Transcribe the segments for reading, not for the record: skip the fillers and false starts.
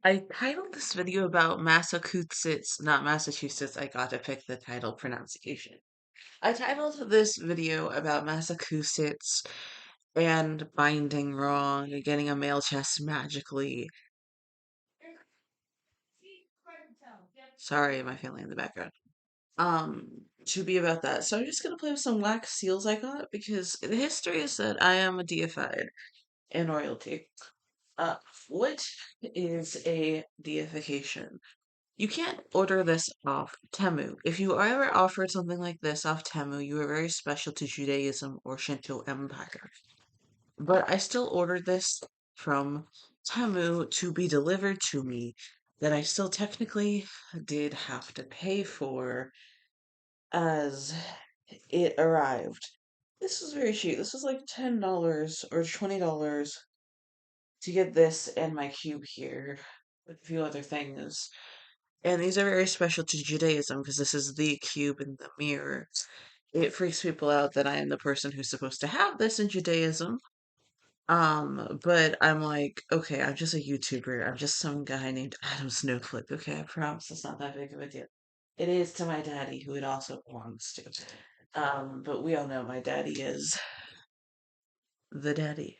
I titled this video about Massachusetts, not Massachusetts. I got to pick the title pronunciation. I titled this video about Massachusetts and binding wrong and getting a male chest magically. Sorry, my family in the background. To be about that. So I'm just gonna play with some wax seals I got because the history is that I am a deified in royalty. Uh, what is a deification? You can't order this off Temu. If you are ever offered something like this off Temu, you are very special to Judaism or Shinto Empire. But I still ordered this from Temu to be delivered to me that I still technically did have to pay for as it arrived. This was very cheap. This was like $10 or $20 to get this and my cube here with a few other things. And these are very special to Judaism because this is the cube in the mirror. It freaks people out that I am the person who's supposed to have this in Judaism. But I'm like, okay, I'm just a YouTuber. I'm just some guy named Adam Snowflake. Okay, I promise it's not that big of a deal. It is to my daddy, who it also belongs to. But we all know my daddy is the daddy.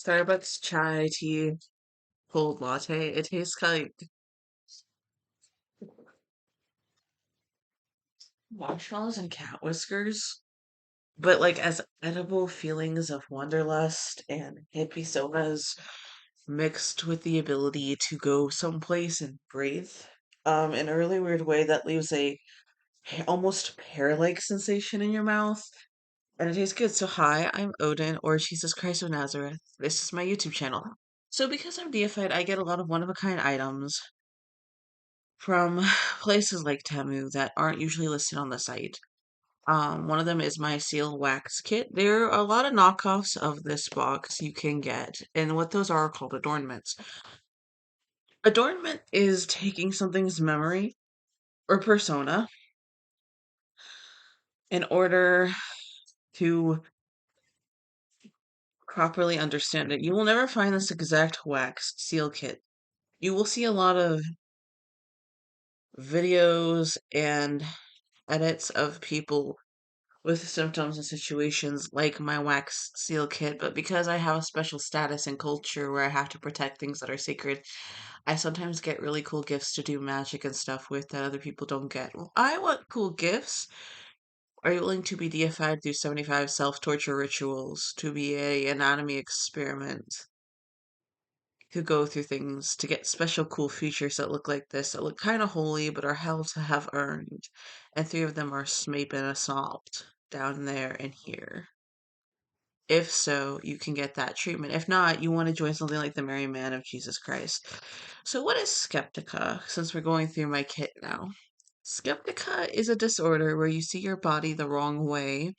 Starbucks chai tea cold latte. It tastes like marshmallows and cat whiskers, but like as edible feelings of wanderlust and hippie sodas mixed with the ability to go someplace and breathe in a really weird way that leaves a almost pear-like sensation in your mouth. And it tastes good. So hi, I'm Odin or Jesus Christ of Nazareth. This is my YouTube channel. So because I'm deified, I get a lot of one-of-a-kind items from places like Temu that aren't usually listed on the site. One of them is my ceal wax kit. There are a lot of knockoffs of this box you can get, and what those are called adornments. Adornment is taking something's memory or persona in order to properly understand it. You will never find this exact wax seal kit. You will see a lot of videos and edits of people with symptoms and situations like my wax seal kit, but because I have a special status in culture where I have to protect things that are sacred, I sometimes get really cool gifts to do magic and stuff with that other people don't get. Well, I want cool gifts. Are you willing to be deified through 75 self-torture rituals, to be a anatomy experiment, to go through things, to get special cool features that look like this, that look kind of holy but are held to have earned, and three of them are Smape and Assault, down there and here. If so, you can get that treatment. If not, you want to join something like the Merry Man of Jesus Christ. So, what is Skeptica? Since we're going through my kit now. Skeptica is a disorder where you see your body the wrong way,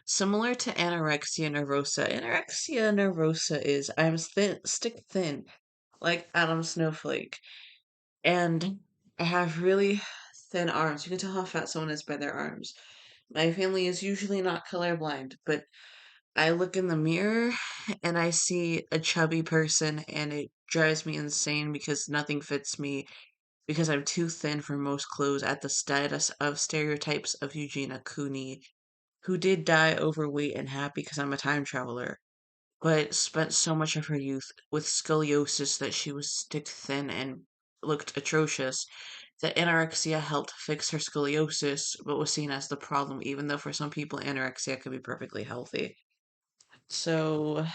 similar to anorexia nervosa. Anorexia nervosa is I'm thin, stick thin, like Adam Snowflake, and I have really thin arms. You can tell how fat someone is by their arms. My family is usually not colorblind, but I look in the mirror and I see a chubby person, and it drives me insane because nothing fits me because I'm too thin for most clothes at the status of stereotypes of Eugenia Cooney, who did die overweight and happy because I'm a time traveler, but spent so much of her youth with scoliosis that she was stick thin and looked atrocious. That anorexia helped fix her scoliosis, but was seen as the problem, even though for some people anorexia could be perfectly healthy. So,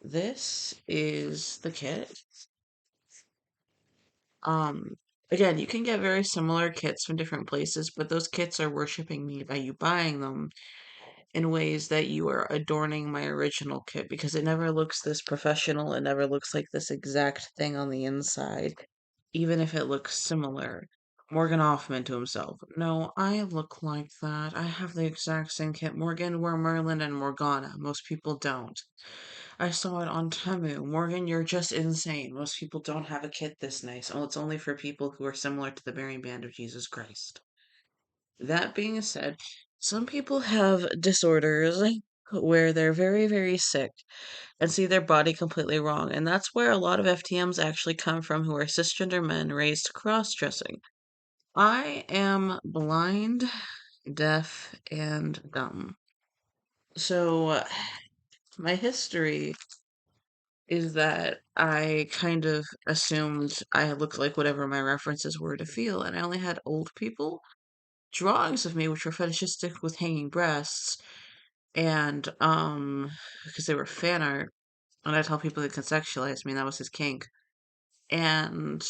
this is the kit. Um, Again, you can get very similar kits from different places, but those kits are worshiping me by you buying them in ways that you are adorning my original kit because it never looks this professional. It never looks like this exact thing on the inside, even if it looks similar. Morgan Hoffman to himself. No, I look like that. I have the exact same kit. Morgan wore Merlin and Morgana. Most people don't. I saw it on Temu. Morgan, you're just insane. Most people don't have a kit this nice. Oh, it's only for people who are similar to the Bearing Band of Jesus Christ. That being said, some people have disorders where they're very, very sick and see their body completely wrong. And that's where a lot of FTMs actually come from who are cisgender men raised cross dressing. I am blind, deaf, and dumb. So, my history is that I kind of assumed I looked like whatever my references were to feel, and I only had old people drawings of me which were fetishistic with hanging breasts and because they were fan art, and I tell people they can sexualize me, and that was his kink. And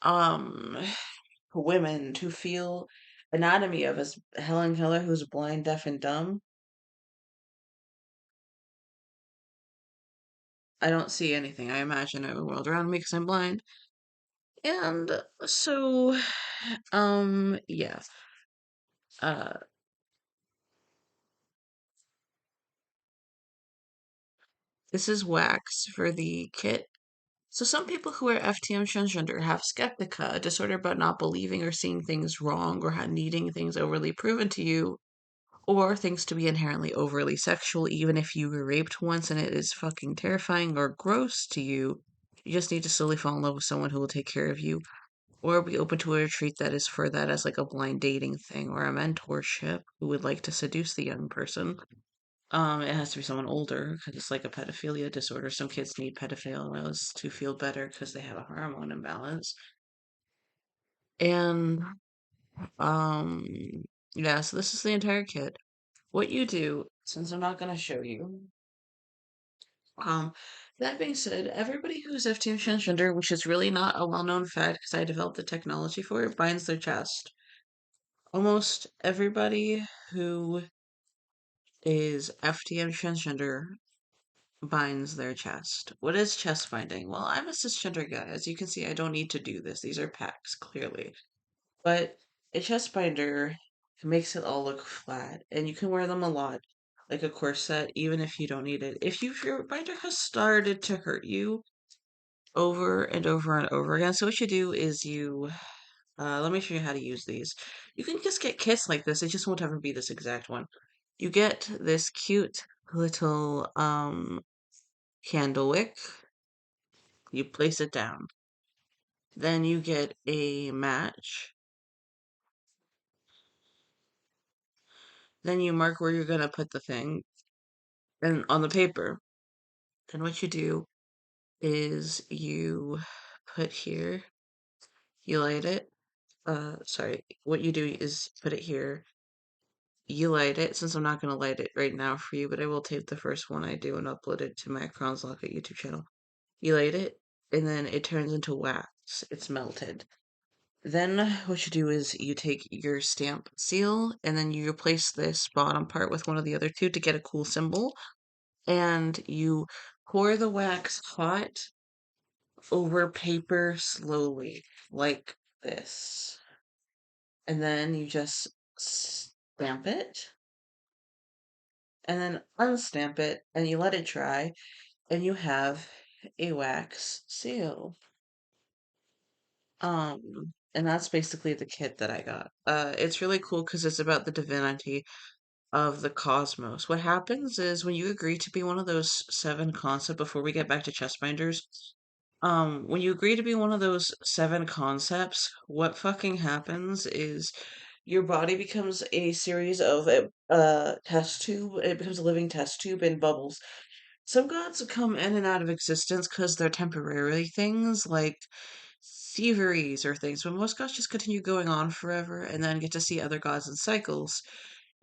um women to feel anatomy of as Helen Keller, who's blind, deaf, and dumb. I don't see anything. I imagine a world around me because I'm blind. And so, yeah. Uh, this is wax for the kit. So some people who are FTM transgender have skeptica, a disorder about not believing or seeing things wrong or needing things overly proven to you, or things to be inherently overly sexual, even if you were raped once and it is fucking terrifying or gross to you. You just need to slowly fall in love with someone who will take care of you, or be open to a retreat that is for that as like a blind dating thing or a mentorship who would like to seduce the young person. It has to be someone older because it's like a pedophilia disorder. Some kids need pedophilia to feel better because they have a hormone imbalance. And um, yeah, so this is the entire kit. What you do, since I'm not gonna show you, um, that being said, everybody who's FTM transgender, which is really not a well-known fact because I developed the technology for it, binds their chest. Almost everybody who is FTM transgender binds their chest. What is chest binding? Well, I'm a cisgender guy. As you can see, I don't need to do this. These are packs, clearly. But a chest binder makes it all look flat, and you can wear them a lot, like a corset, even if you don't need it. If your binder has started to hurt you over and over and over again, so what you do is let me show you how to use these. You can just get kits like this. It just won't ever be this exact one. You get this cute little candle wick. You place it down. Then you get a match. Then you mark where you're gonna put the thing and on the paper. Then what you do is you put here, you light it. Sorry, what you do is put it here. You light it, since I'm not gonna light it right now for you, but I will tape the first one I do and upload it to my Crowns Locket YouTube channel. You light it, and then it turns into wax. It's melted. Then what you do is you take your stamp seal and then you replace this bottom part with one of the other two to get a cool symbol. And you pour the wax hot over paper slowly, like this. And then you just stamp it and then unstamp it and you let it dry and you have a wax seal. And that's basically the kit that I got. It's really cool because it's about the divinity of the cosmos. What happens is when you agree to be one of those seven concepts, before we get back to chest binders, when you agree to be one of those seven concepts, what fucking happens is your body becomes a series of test tube. It becomes a living test tube in bubbles. Some gods come in and out of existence because they're temporary things, like thieveries or things, but most gods just continue going on forever and then get to see other gods in cycles.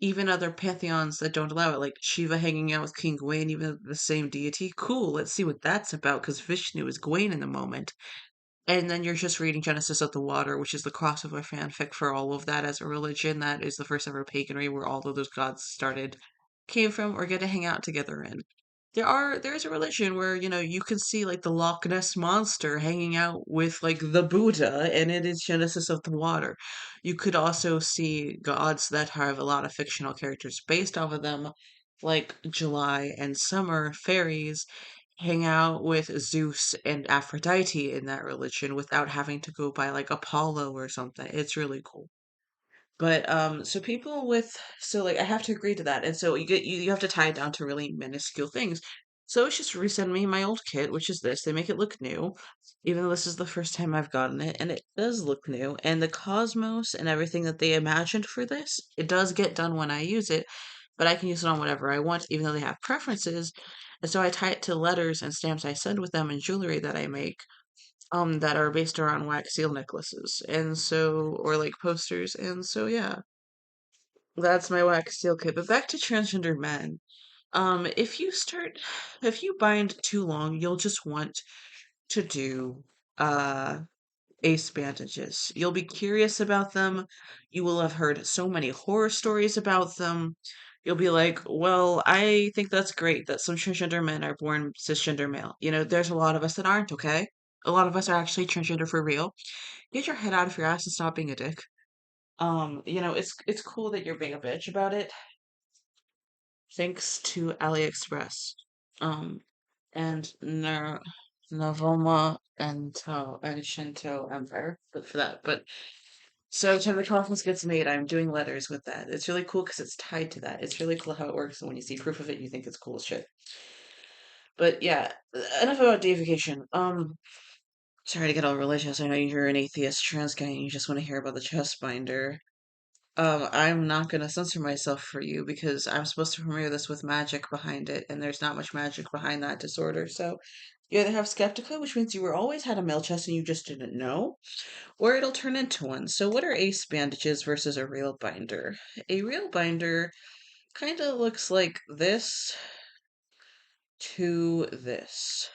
Even other pantheons that don't allow it, like Shiva hanging out with King Gawain, even the same deity. Cool, let's see what that's about, because Vishnu is Gawain in the moment. And then you're just reading Genesis of the Water, which is the crossover fanfic for all of that as a religion. That is the first ever paganry where all of those gods started, came from, or get to hang out together in. There is a religion where, you can see like the Loch Ness monster hanging out with like the Buddha, and it is Genesis of the Water. You could also see gods that have a lot of fictional characters based off of them, like July and Summer, fairies, hang out with Zeus and Aphrodite in that religion without having to go by like Apollo or something. It's really cool. But so people with so like I have to agree to that, and so you have to tie it down to really minuscule things. So it's just resend me my old kit, which is this. They make it look new, even though this is the first time I've gotten it, and it does look new. And the cosmos and everything that they imagined for this, it does get done when I use it, but I can use it on whatever I want, even though they have preferences. And so I tie it to letters and stamps I send with them and jewelry that I make that are based around wax seal necklaces and so or like posters and so yeah, that's my wax seal kit. But back to transgender men. If you bind too long, you'll just want to do uh ace bandages. You'll be curious about them. You will have heard so many horror stories about them. You'll be like, well, I think that's great that some transgender men are born cisgender male. You know, there's a lot of us that aren't, okay? A lot of us are actually transgender for real. Get your head out of your ass and stop being a dick. It's cool that you're being a bitch about it. Thanks to AliExpress. Um, and Navoma and Shinto Empire, but for that. But so when the conference gets made, I'm doing letters with that. It's really cool because it's tied to that. It's really cool how it works, and when you see proof of it, you think it's cool as shit. But yeah, enough about deification. Sorry to get all religious. I know you're an atheist trans guy and you just want to hear about the chest binder. I'm not gonna censor myself for you because I'm supposed to premiere this with magic behind it, and there's not much magic behind that disorder. So you either have skeptica, which means you were always had a male chest and you just didn't know, or it'll turn into one. So what are ace bandages versus a real binder? A real binder kind of looks like this to this.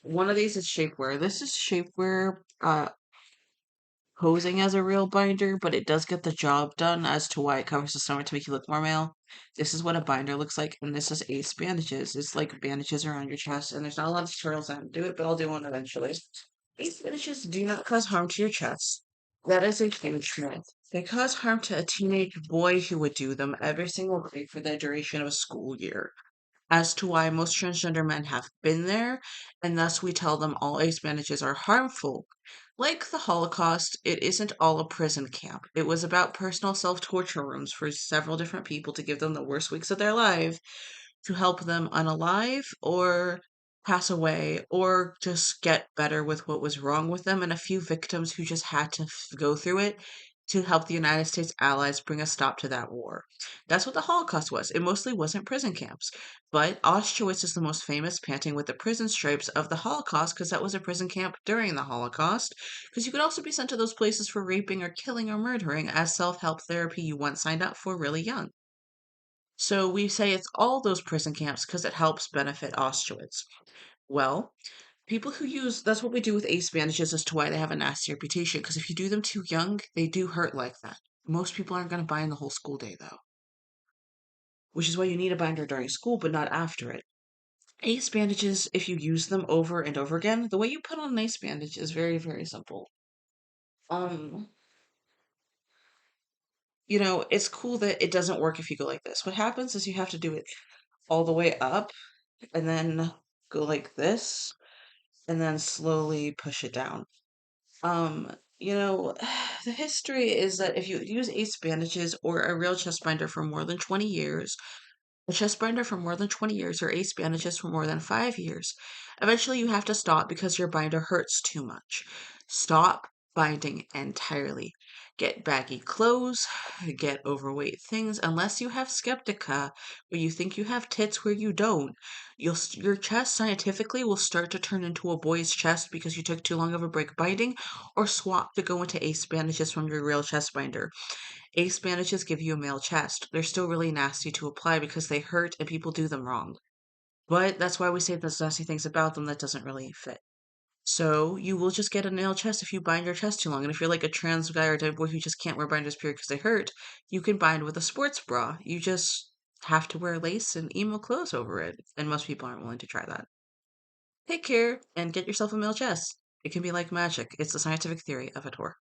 One of these is shapewear. This is shapewear posing as a real binder, but it does get the job done as to why it covers the stomach to make you look more male. This is what a binder looks like, and this is ace bandages. It's like bandages around your chest, and there's not a lot of tutorials on how to do it, but I'll do one eventually. Ace bandages do not cause harm to your chest. That is a huge myth. They cause harm to a teenage boy who would do them every single day for the duration of a school year as to why most transgender men have been there, and thus we tell them all ace bandages are harmful. Like the Holocaust, it isn't all a prison camp. It was about personal self torture rooms for several different people to give them the worst weeks of their life to help them unalive or pass away or just get better with what was wrong with them, and a few victims who just had to go through it to help the United States allies bring a stop to that war. That's what the Holocaust was. It mostly wasn't prison camps. But Auschwitz is the most famous, panting with the prison stripes of the Holocaust because that was a prison camp during the Holocaust. Because you could also be sent to those places for raping or killing or murdering as self help therapy you once signed up for really young. So we say it's all those prison camps because it helps benefit Auschwitz. Well, people who use that's what we do with ace bandages as to why they have a nasty reputation. Because if you do them too young, they do hurt like that. Most people aren't going to bind the whole school day though, which is why you need a binder during school, but not after it. Ace bandages, if you use them over and over again, the way you put on an ace bandage is very, very simple. Um, it's cool that it doesn't work if you go like this. What happens is you have to do it all the way up and then go like this and then slowly push it down. Um, the history is that if you use ace bandages or a real chest binder for more than 20 years, a chest binder for more than 20 years, or ace bandages for more than 5 years, eventually you have to stop because your binder hurts too much. Stop binding entirely. Get baggy clothes, get overweight things, unless you have skeptica, where you think you have tits where you don't. Your chest scientifically will start to turn into a boy's chest because you took too long of a break binding, or swap to go into ace bandages from your real chest binder. Ace bandages give you a male chest. They're still really nasty to apply because they hurt and people do them wrong. But that's why we say there's nasty things about them that doesn't really fit. So you will just get a nail chest if you bind your chest too long. And if you're like a trans guy or type boy who just can't wear binders period because they hurt, you can bind with a sports bra. You just have to wear lace and emo clothes over it. And most people aren't willing to try that. Take care and get yourself a male chest. It can be like magic. It's the scientific theory of a tour.